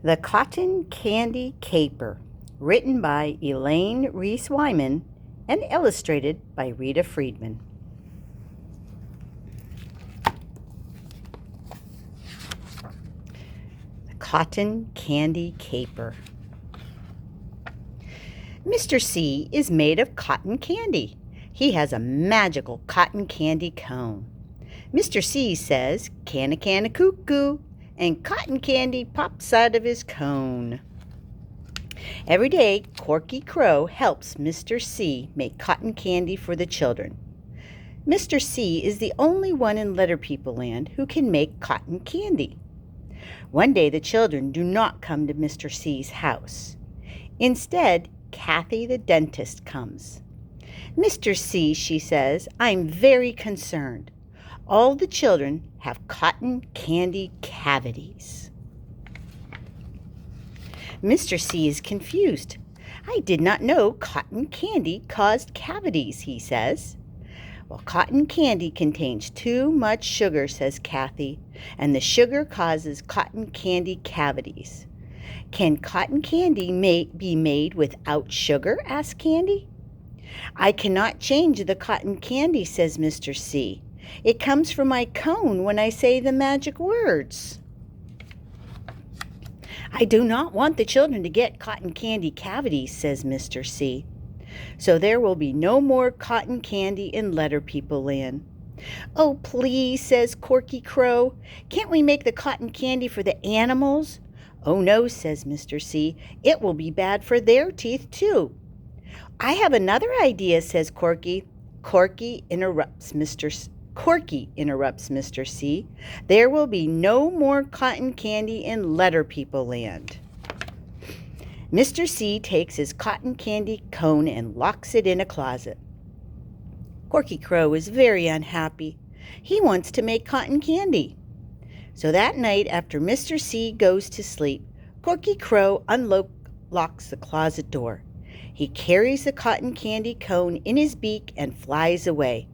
The Cotton Candy Caper, written by Elaine Reese Wyman and illustrated by Rita Friedman. The Cotton Candy Caper. Mr. C is made of cotton candy. He has a magical cotton candy cone. Mr. C says, "Canna cuckoo," and cotton candy pops out of his cone. Every day, Corky Crow helps Mr. C make cotton candy for the children. Mr. C is the only one in Letter People Land who can make cotton candy. One day, the children do not come to Mr. C's house. Instead, Kathy the dentist comes. "Mr. C," she says, "I'm very concerned. All the children have cotton candy cavities." Mr. C is confused. "I did not know cotton candy caused cavities," he says. "Well, cotton candy contains too much sugar," says Kathy, "and the sugar causes cotton candy cavities." "Can cotton candy be made without sugar?" asks Candy. "I cannot change the cotton candy," says Mr. C. "It comes from my cone when I say the magic words." "I do not want the children to get cotton candy cavities," says Mr. C. "So there will be no more cotton candy in Letter People Land." "Oh, please," says Corky Crow. "Can't we make the cotton candy for the animals?" "Oh, no," says Mr. C. "It will be bad for their teeth, too." "I have another idea," says Corky. Corky interrupts Mr. C. "There will be no more cotton candy in Letter People Land." Mr. C takes his cotton candy cone and locks it in a closet. Corky Crow is very unhappy. He wants to make cotton candy. So that night, after Mr. C goes to sleep, Corky Crow unlocks the closet door. He carries the cotton candy cone in his beak and flies away.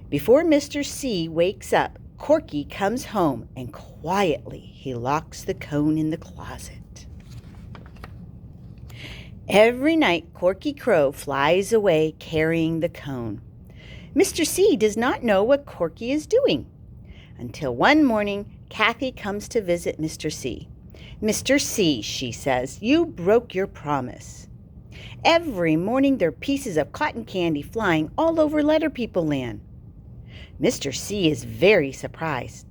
Before Mr. C wakes up, Corky comes home and quietly he locks the cone in the closet. Every night, Corky Crow flies away carrying the cone. Mr. C does not know what Corky is doing. Until one morning, Kathy comes to visit Mr. C. "Mr. C," she says, "you broke your promise." Every morning there are pieces of cotton candy flying all over Letter People Land. Mr. C is very surprised.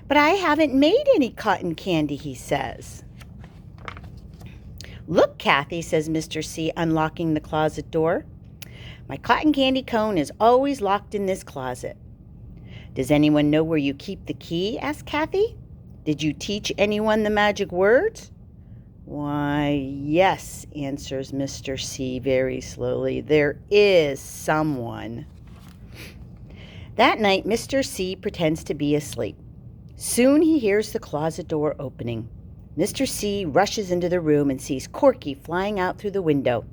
"But I haven't made any cotton candy," he says. "Look, Kathy," says Mr. C, unlocking the closet door. "My cotton candy cone is always locked in this closet." "Does anyone know where you keep the key?" asked Kathy. "Did you teach anyone the magic words?" "Why, yes," answers Mr. C very slowly. "There is someone." That night, Mr. C pretends to be asleep. Soon he hears the closet door opening. Mr. C rushes into the room and sees Corky flying out through the window.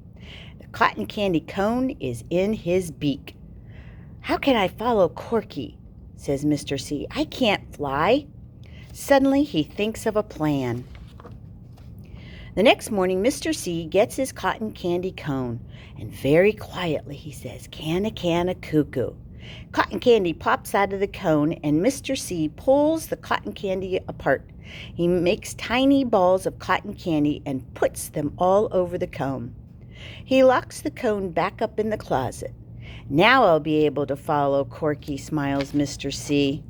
The cotton candy cone is in his beak. "How can I follow Corky?" says Mr. C. "I can't fly." Suddenly, he thinks of a plan. The next morning, Mr. C gets his cotton candy cone, and very quietly he says, "Canna cuckoo." Cotton candy pops out of the cone, and Mr. C pulls the cotton candy apart. He makes tiny balls of cotton candy and puts them all over the cone. He locks the cone back up in the closet. "Now I'll be able to follow Corky," smiles Mr. C.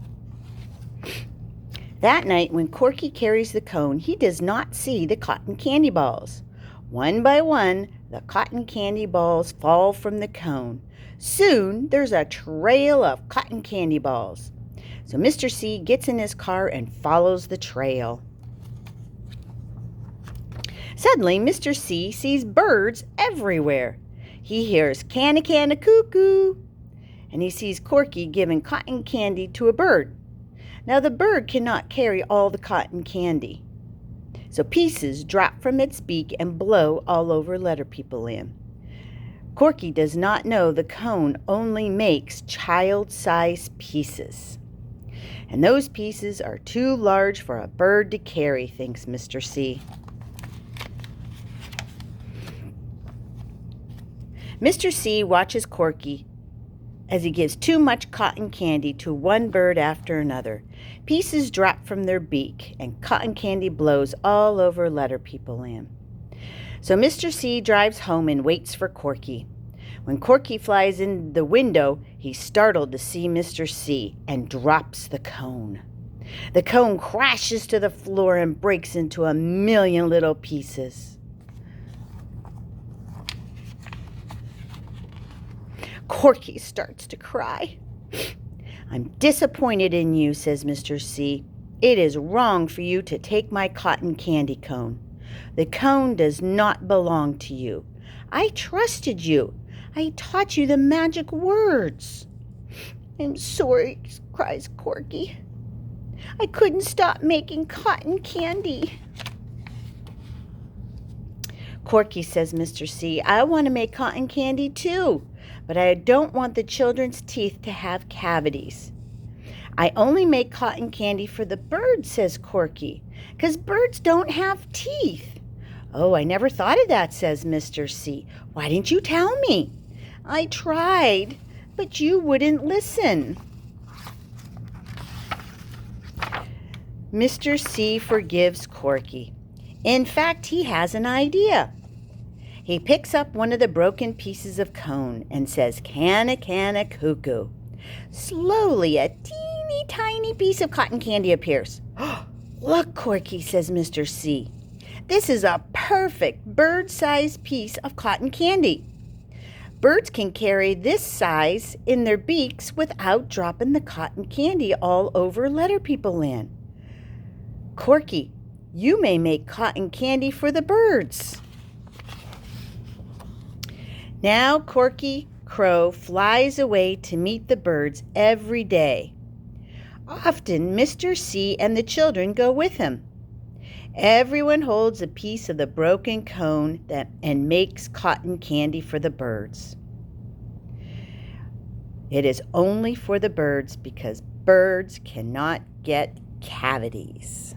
That night, when Corky carries the cone, he does not see the cotton candy balls. One by one, the cotton candy balls fall from the cone. Soon, there's a trail of cotton candy balls. So Mr. C gets in his car and follows the trail. Suddenly, Mr. C sees birds everywhere. He hears canna cuckoo, and he sees Corky giving cotton candy to a bird. Now the bird cannot carry all the cotton candy, so pieces drop from its beak and blow all over Letter People Land. Corky does not know the cone only makes child-sized pieces. And those pieces are too large for a bird to carry, thinks Mr. C. Mr. C watches Corky as he gives too much cotton candy to one bird after another. Pieces drop from their beak, and cotton candy blows all over Letter People Land. So Mr. C drives home and waits for Corky. When Corky flies in the window, he's startled to see Mr. C and drops the cone. The cone crashes to the floor and breaks into a million little pieces. Corky starts to cry. I'm disappointed in you, says Mr. C. It is wrong for you to take my cotton candy cone. The cone does not belong to you. I trusted you. I taught you the magic words. I'm sorry, cries Corky. I couldn't stop making cotton candy. Corky, says Mr. C, I want to make cotton candy too, but I don't want the children's teeth to have cavities. I only make cotton candy for the birds, says Corky, because birds don't have teeth. Oh, I never thought of that, says Mr. C. Why didn't you tell me? I tried, but you wouldn't listen. Mr. C forgives Corky. In fact, he has an idea. He picks up one of the broken pieces of cone and says, "Canna, canna, cuckoo." Slowly, a teeny tiny piece of cotton candy appears. Look, Corky, says Mr. C. This is a perfect bird-sized piece of cotton candy. Birds can carry this size in their beaks without dropping the cotton candy all over Letter People Land. Corky, you may make cotton candy for the birds. Now Corky Crow flies away to meet the birds every day. Often Mr. C and the children go with him. Everyone holds a piece of the broken cone and makes cotton candy for the birds. It is only for the birds because birds cannot get cavities.